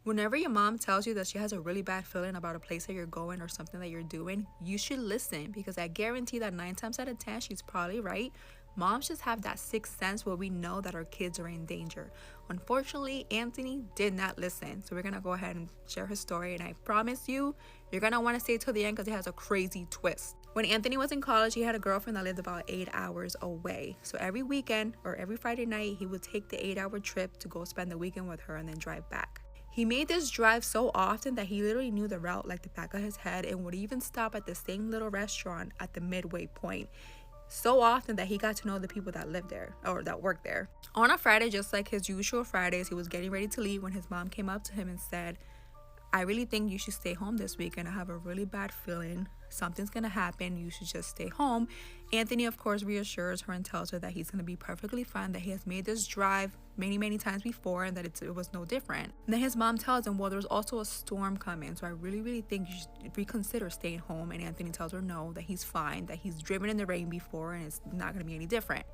Whenever your mom tells you that she has a really bad feeling about a place that you're going or something that you're doing, you should listen, because I guarantee that 9 times out of 10, she's probably right. Moms just have that sixth sense where we know that our kids are in danger. Unfortunately, Anthony did not listen. So we're going to go ahead and share his story. And I promise you, you're going to want to stay till the end because it has a crazy twist. When Anthony was in college, he had a girlfriend that lived about 8 hours away. So every weekend or every Friday night, he would take the 8-hour trip to go spend the weekend with her and then drive back. He made this drive so often that he literally knew the route like the back of his head and would even stop at the same little restaurant at the midway point. So often that he got to know the people that lived there or that worked there. On a Friday, just like his usual Fridays, he was getting ready to leave when his mom came up to him and said, I really think you should stay home this weekend. I have a really bad feeling. Something's going to happen. You should just stay home. Anthony, of course, reassures her and tells her that he's going to be perfectly fine, that he has made this drive many times before and that it was no different. And then his mom tells him, well, there's also a storm coming, so I really think you should reconsider staying home. And Anthony tells her no, that he's fine, that he's driven in the rain before and it's not going to be any different.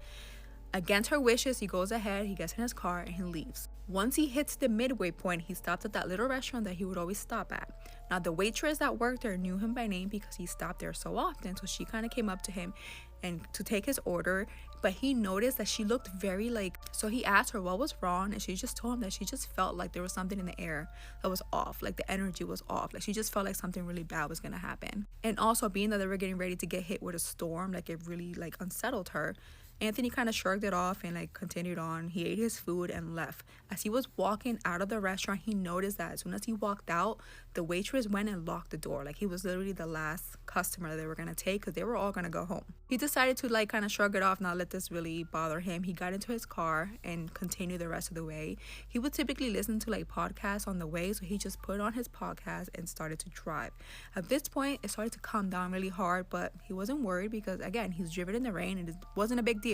Against her wishes, he goes ahead, he gets in his car, and he leaves. Once he hits the midway point, he stops at that little restaurant that he would always stop at. Now, the waitress that worked there knew him by name because he stopped there so often, so she kind of came up to him and to take his order, but he noticed that she looked very so he asked her what was wrong, and she just told him that she just felt like there was something in the air that was off, like the energy was off, like she just felt like something really bad was gonna happen. And also, being that they were getting ready to get hit with a storm, like it really unsettled her. Anthony kind of shrugged it off and continued on. He ate his food and left. As he was walking out of the restaurant, he noticed that as soon as he walked out, the waitress went and locked the door. He was literally the last customer they were going to take because they were all going to go home. He decided to kind of shrug it off, not let this really bother him. He got into his car and continued the rest of the way. He would typically listen to podcasts on the way, so he just put on his podcast and started to drive. At this point, it started to calm down really hard, but he wasn't worried because, again, he's driven in the rain and it wasn't a big deal.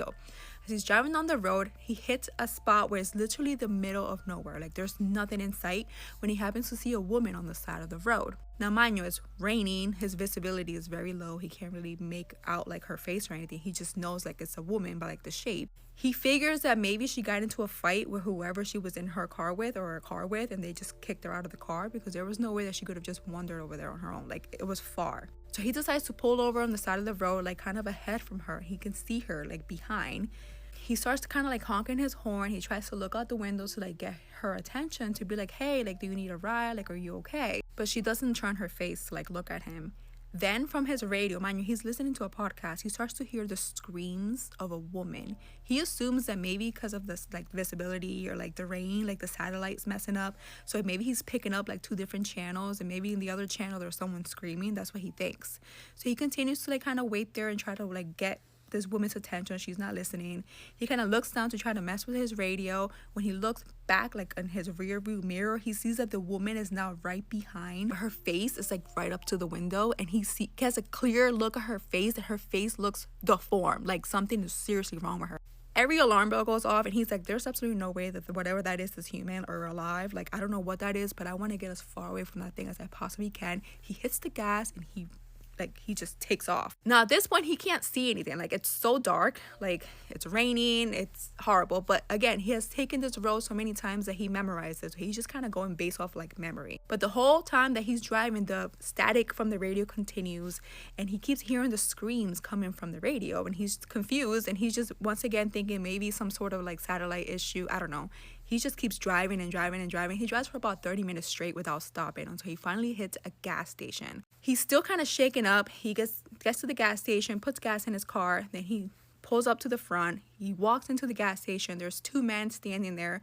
As he's driving on the road, he hits a spot where it's literally the middle of nowhere. There's nothing in sight when he happens to see a woman on the side of the road. Now, mind you, it's raining. His visibility is very low. He can't really make out her face or anything. He just knows it's a woman by the shape. He figures that maybe she got into a fight with whoever she was in her car with or a car with, and they just kicked her out of the car because there was no way that she could have just wandered over there on her own. It was far. So he decides to pull over on the side of the road, kind of ahead from her. He can see her behind. He starts to kind of honking his horn. He tries to look out the window to get her attention, to be hey, do you need a ride? Are you okay? But she doesn't turn her face to look at him. Then from his radio, mind you, he's listening to a podcast, he starts to hear the screams of a woman. He assumes that maybe because of this visibility or the rain, the satellite's messing up, so maybe he's picking up 2 different channels, and maybe in the other channel there's someone screaming. That's what he thinks. So he continues to kind of wait there and try to get this woman's attention. She's not listening. He kind of looks down to try to mess with his radio. When he looks back in his rear view mirror, he sees that the woman is now right behind. Her face is right up to the window, and he has a clear look at her face, and her face looks deformed, something is seriously wrong with her. Every alarm bell goes off, and he's there's absolutely no way that whatever that is human or alive. I don't know what that is, but I want to get as far away from that thing as I possibly can. He hits the gas and he just takes off. Now at this point, he can't see anything. It's so dark, it's raining, it's horrible. But again, he has taken this road so many times that he memorized it. So he's just kind of going based off memory. But the whole time that he's driving, the static from the radio continues, and he keeps hearing the screams coming from the radio, and he's confused, and he's just once again thinking maybe some sort of satellite issue. I don't know. He just keeps driving and driving and driving. He drives for about 30 minutes straight without stopping until he finally hits a gas station. He's still kind of shaken up. He gets to the gas station, puts gas in his car. Then he pulls up to the front. He walks into the gas station. There's 2 men standing there,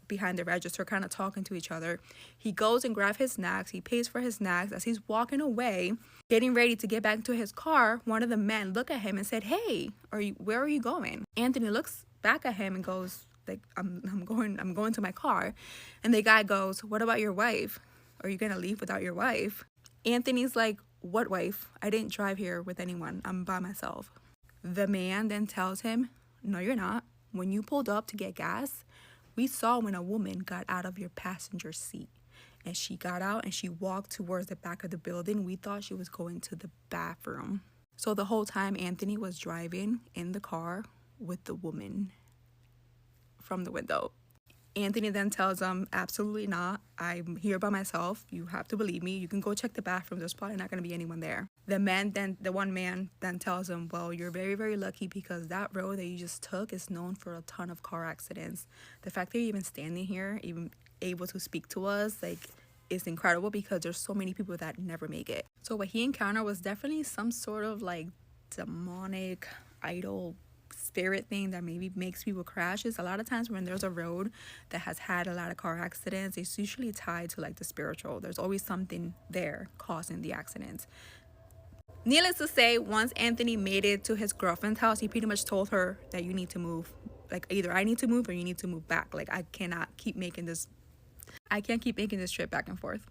behind the register, kind of talking to each other. He goes and grabs his snacks. He pays for his snacks. As he's walking away, getting ready to get back into his car, one of the men looked at him and said, "Hey, where are you going?" Anthony looks back at him and goes, I'm going to my car. And the guy goes, "What about your wife? Are you gonna leave without your wife?" Anthony's like, "What wife? I didn't drive here with anyone. I'm by myself." The man then tells him, "No, you're not. When you pulled up to get gas, we saw when a woman got out of your passenger seat. And she got out and she walked towards the back of the building. We thought she was going to the bathroom." So the whole time Anthony was driving in the car with the woman from the window. Anthony then tells him, absolutely not. I'm here by myself. You have to believe me. You can go check the bathroom. There's probably not going to be anyone there. The one man then tells him, well, you're very, very lucky because that road that you just took is known for a ton of car accidents. The fact that you're even standing here, even able to speak to us, like, is incredible because there's so many people that never make it. So what he encountered was definitely some sort of like demonic idol spirit thing that maybe makes people crash. Is a lot of times when there's a road that has had a lot of car accidents, it's usually tied to like the spiritual. There's always something there causing the accidents. Needless to say, once Anthony made it to his girlfriend's house, he pretty much told her that you need to move. Like, either I need to move or you need to move back. Like, I can't keep making this trip back and forth.